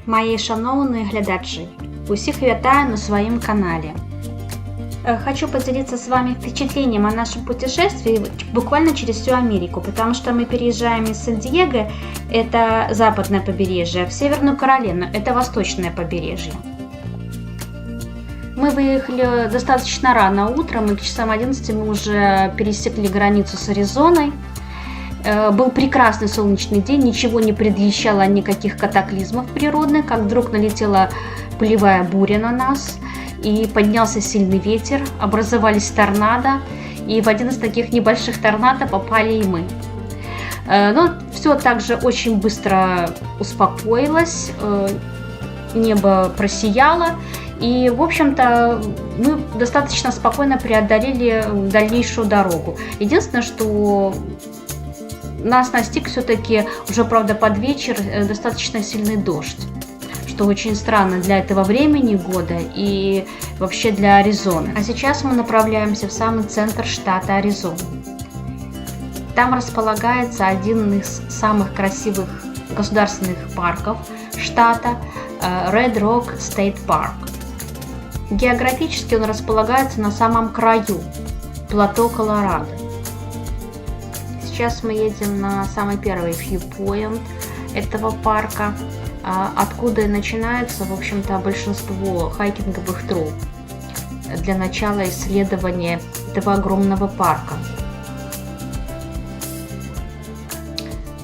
Мої шановні глядачі, усіх вітаю на своем канале. Хочу поделиться с вами впечатлением о нашем путешествии буквально через всю Америку, потому что мы переезжаем из Сан-Диего, это западное побережье, в Северную Каролину, это восточное побережье. Мы выехали достаточно рано утром, и к часам 11 мы уже пересекли границу с Аризоной. Был прекрасный солнечный день, ничего не предвещало никаких катаклизмов природных, как вдруг налетела пылевая буря на нас, и поднялся сильный ветер, образовались торнадо, и в один из таких небольших торнадо попали и мы. Но все также очень быстро успокоилось, небо просияло, и, в общем-то, мы достаточно спокойно преодолели дальнейшую дорогу. Единственное, что нас настиг все-таки уже, правда, под вечер достаточно сильный дождь, что очень странно для этого времени года и вообще для Аризоны. А сейчас мы направляемся в самый центр штата Аризона. Там располагается один из самых красивых государственных парков штата Red Rock State Park. Географически он располагается на самом краю плато Колорадо. Сейчас мы едем на самый первый viewpoint этого парка, откуда и начинается, в общем-то, большинство хайкинговых троп для начала исследования этого огромного парка.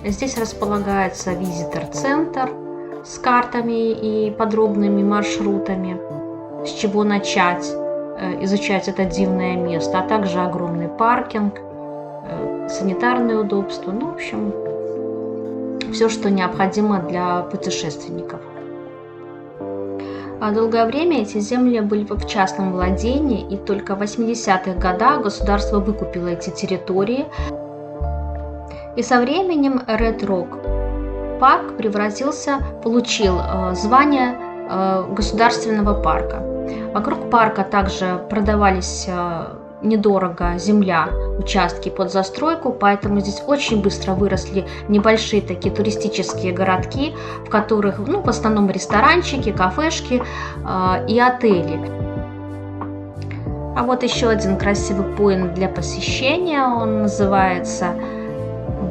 Здесь располагается визитор-центр с картами и подробными маршрутами, с чего начать изучать это дивное место, а также огромный паркинг, санитарные удобства, ну, в общем, все, что необходимо для путешественников. Долгое время эти земли были в частном владении, и только в 80-х годах государство выкупило эти территории. И со временем Red Rock парк получил звание государственного парка. Вокруг парка также продавались недорого земля, участки под застройку, поэтому здесь очень быстро выросли небольшие такие туристические городки, в которых, в основном ресторанчики, кафешки и отели. А вот еще один красивый поинт для посещения, он называется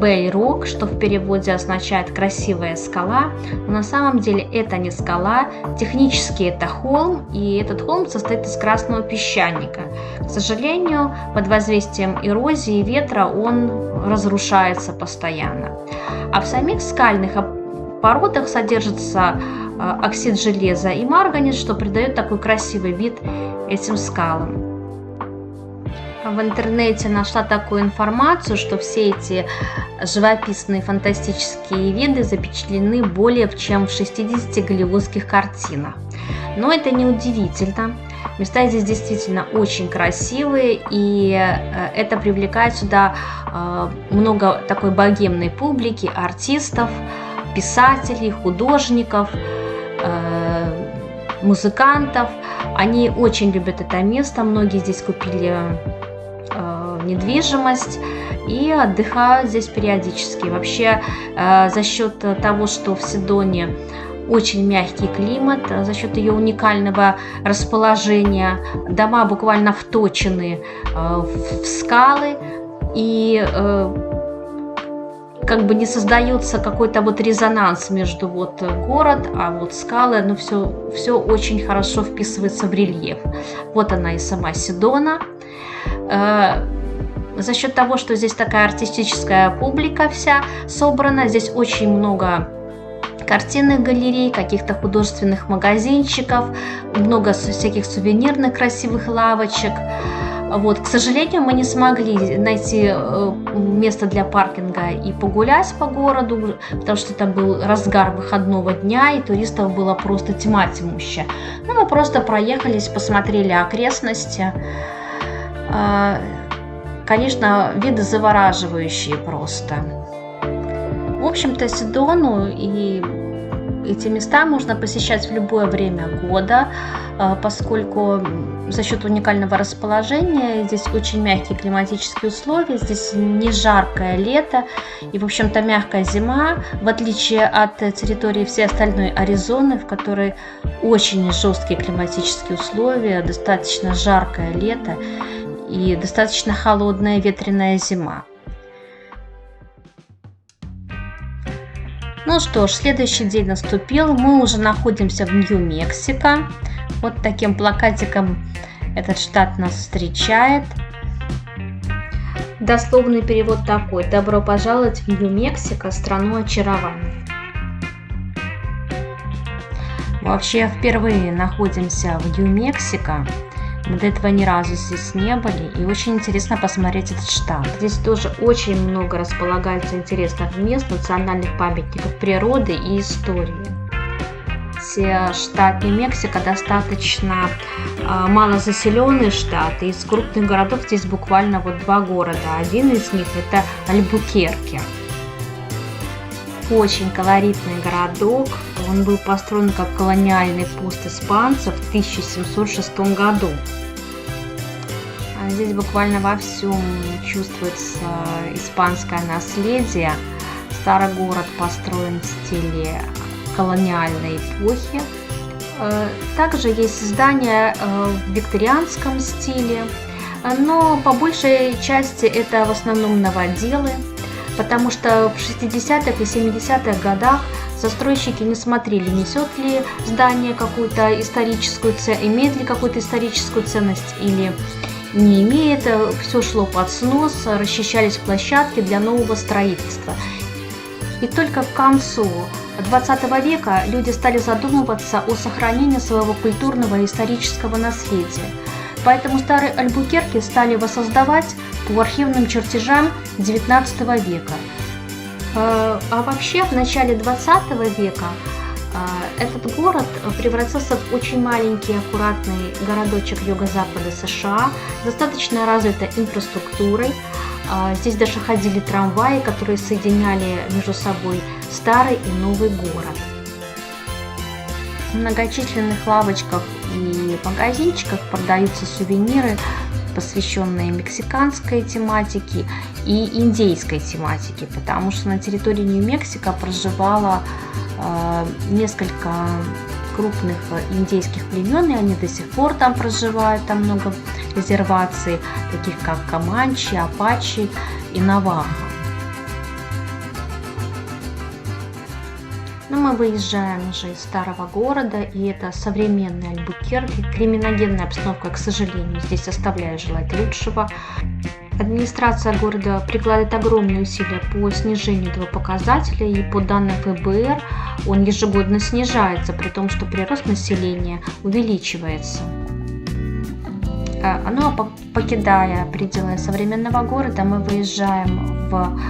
Bay Rock, что в переводе означает «красивая скала», но на самом деле это не скала, технически это холм, и этот холм состоит из красного песчаника. К сожалению, под воздействием эрозии и ветра он разрушается постоянно. А в самих скальных породах содержится оксид железа и марганец, что придает такой красивый вид этим скалам. В интернете нашла такую информацию, что все эти живописные фантастические виды запечатлены более чем в 60 голливудских картинах. Но это не удивительно. Места здесь действительно очень красивые, и это привлекает сюда много такой богемной публики, артистов, писателей, художников, музыкантов. Они очень любят это место, многие здесь купили недвижимость и отдыхают здесь периодически. Вообще, за счет того, что в Сидоне очень мягкий климат, за счет ее уникального расположения, дома буквально вточены в скалы, и как бы не создается какой-то вот резонанс между город, а скалы, но все очень хорошо вписывается в рельеф. Вот она и сама Сидона. За счет того, что здесь такая артистическая публика вся собрана, здесь очень много картинных галерей, каких-то художественных магазинчиков, много всяких сувенирных красивых лавочек. К сожалению, мы не смогли найти место для паркинга и погулять по городу, потому что это был разгар выходного дня, и туристов было просто тьма тьмущая. Мы просто проехались, посмотрели окрестности. Конечно, виды завораживающие просто. В общем-то, Сидону и эти места можно посещать в любое время года, поскольку за счет уникального расположения. Здесь очень мягкие климатические условия, здесь не жаркое лето и, в общем-то, мягкая зима, в отличие от территории всей остальной Аризоны, в которой очень жесткие климатические условия, достаточно жаркое лето и достаточно холодная ветреная зима. Ну что ж, следующий день наступил, мы уже находимся в Нью-Мексико. Вот таким плакатиком этот штат нас встречает. Дословный перевод такой: «Добро пожаловать в Нью-Мексико, страну очарования». Вообще, впервые находимся в Нью-Мексико. Мы до этого ни разу здесь не были, и очень интересно посмотреть этот штат. Здесь тоже очень много располагается интересных мест, национальных памятников природы и истории. Штат Нью-Мексико достаточно малозаселенный штат, и из крупных городов здесь буквально вот 2 города. Один из них это Альбукерке. Очень колоритный городок, он был построен как колониальный пост испанцев в 1706 году. Здесь буквально во всем чувствуется испанское наследие. Старый город построен в стиле колониальной эпохи. Также есть здания в викторианском стиле, но по большей части это в основном новоделы, потому что в 60-х и 70-х годах застройщики не смотрели, несет ли здание какую-то историческую ценность, имеет ли какую-то историческую ценность или не имеет. Все шло под снос, расчищались площадки для нового строительства. И только к концу 20 века люди стали задумываться о сохранении своего культурного и исторического наследия. Поэтому старый Альбукерке стали воссоздавать по архивным чертежам XIX века. А вообще в начале 20 века этот город превратился в очень маленький аккуратный городочек юго-запада США, достаточно развитой инфраструктурой. Здесь даже ходили трамваи, которые соединяли между собой старый и новый город. В многочисленных лавочках и магазинчиках продаются сувениры, посвященные мексиканской тематике и индейской тематике, потому что на территории Нью-Мексико проживало несколько крупных индейских племен, и они до сих пор там проживают, там много резерваций, таких как Команчи, Апачи и Навахо. Но мы выезжаем уже из старого города, и это современный Альбукерке. Криминогенная обстановка, к сожалению, здесь оставляет желать лучшего. Администрация города прикладывает огромные усилия по снижению этого показателя, и по данным ФБР он ежегодно снижается, при том, что прирост населения увеличивается. Но покидая пределы современного города, мы выезжаем в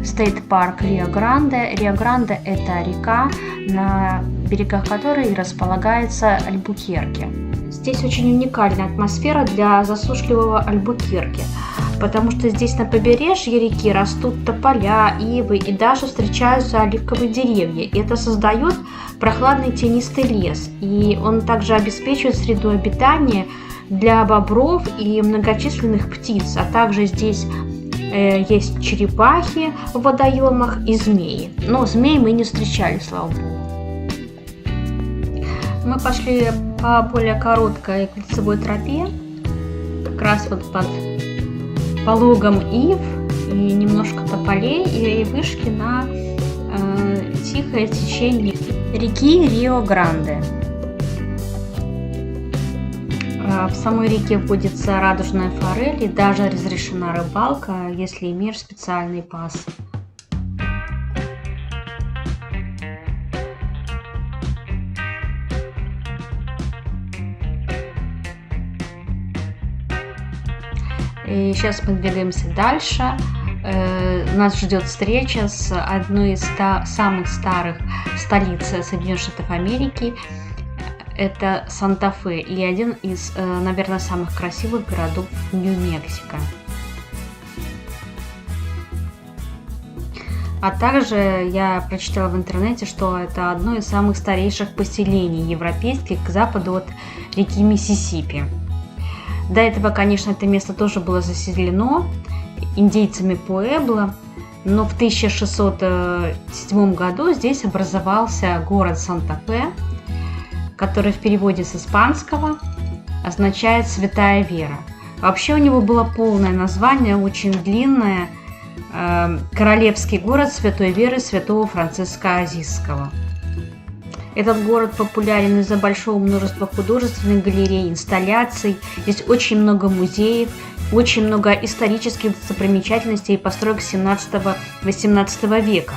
стейт-парк Рио-Гранде. Рио-Гранде – это река, на берегах которой располагается Альбукерке. Здесь очень уникальная атмосфера для засушливого Альбукерке, потому что здесь на побережье реки растут тополя, ивы и даже встречаются оливковые деревья. И это создает прохладный тенистый лес, и он также обеспечивает среду обитания для бобров и многочисленных птиц, а также здесь есть черепахи в водоемах и змеи. Но змей мы не встречали, слава богу. Мы пошли по более короткой кольцевой тропе, как раз вот под пологом ив и немножко тополей, и вышли на тихое течение реки Рио-Гранде. В самой реке водится радужная форель, и даже разрешена рыбалка, если имеешь специальный пас. И сейчас мы двигаемся дальше. Нас ждет встреча с одной из самых старых столиц Соединенных Штатов Америки. Это Санта-Фе и один из, наверное, самых красивых городов Нью-Мексико. А также я прочитала в интернете, что это одно из самых старейших поселений европейских к западу от реки Миссисипи. До этого, конечно, это место тоже было заселено индейцами Пуэбло, но в 1607 году здесь образовался город Санта-Фе, который в переводе с испанского означает «святая вера». Вообще у него было полное название, очень длинное, «Королевский город святой веры святого Франциска Азийского». Этот город популярен из-за большого множества художественных галерей, инсталляций. Здесь очень много музеев, очень много исторических достопримечательностей и построек 17-18 века.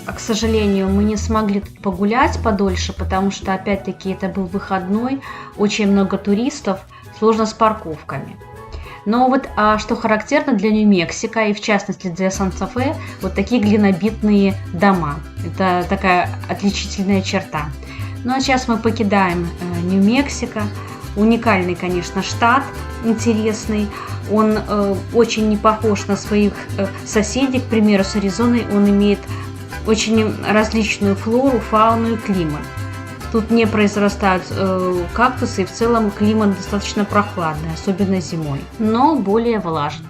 К сожалению, мы не смогли тут погулять подольше, потому что, опять-таки, это был выходной, очень много туристов, сложно с парковками. Но вот что характерно для Нью-Мексико и в частности для Санта-Фе, вот такие глинобитные дома. Это такая отличительная черта. Ну а сейчас мы покидаем Нью-Мексико. Уникальный, конечно, штат, интересный. Он очень не похож на своих соседей, к примеру, с Аризоной. Он имеет очень различную флору, фауну и климат. Тут не произрастают кактусы, и в целом климат достаточно прохладный, особенно зимой, но более влажный.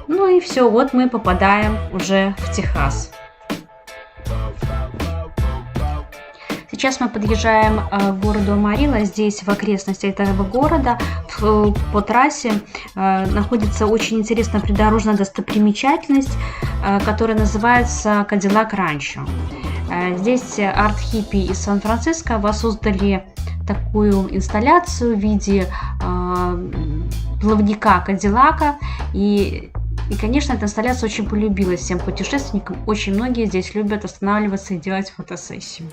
Ну и все, вот мы попадаем уже в Техас. Сейчас мы подъезжаем к городу Амарилла. Здесь в окрестностях этого города по трассе находится очень интересная придорожная достопримечательность, которая называется Кадиллак Ранчо. Здесь арт-хиппи из Сан-Франциско воссоздали такую инсталляцию в виде плавника Кадиллака. И, конечно, эта инсталляция очень полюбилась всем путешественникам. Очень многие здесь любят останавливаться и делать фотосессию.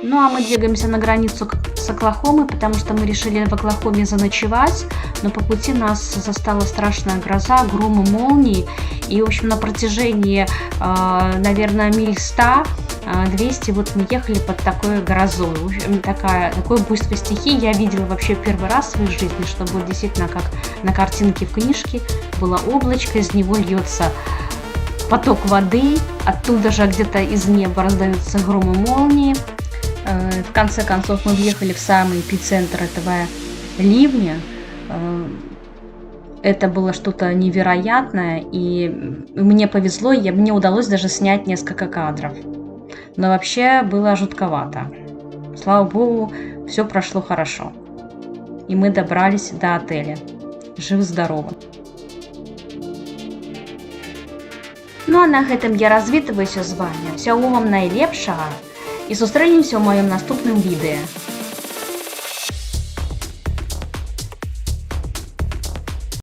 Ну а мы двигаемся на границу с Оклахомой, потому что мы решили в Оклахоме заночевать, но по пути нас застала страшная гроза, гром и молнии, и, в общем, на протяжении, наверное, миль 100-200 вот мы ехали под такой грозой. В общем, такое буйство стихий я видела вообще первый раз в своей жизни, что было действительно как на картинке в книжке, было облачко, из него льется поток воды, оттуда же где-то из неба раздаются гром и молнии. В конце концов мы въехали в самый эпицентр этого ливня. Это было что-то невероятное, и мне повезло, мне удалось даже снять несколько кадров. Но вообще было жутковато. Слава богу, все прошло хорошо. И мы добрались до отеля. Жив-здорово. Ну а на гэтым я развітваюся з вами. Всього вам найлепшага. І сустрэнемся ў маім наступным відэа.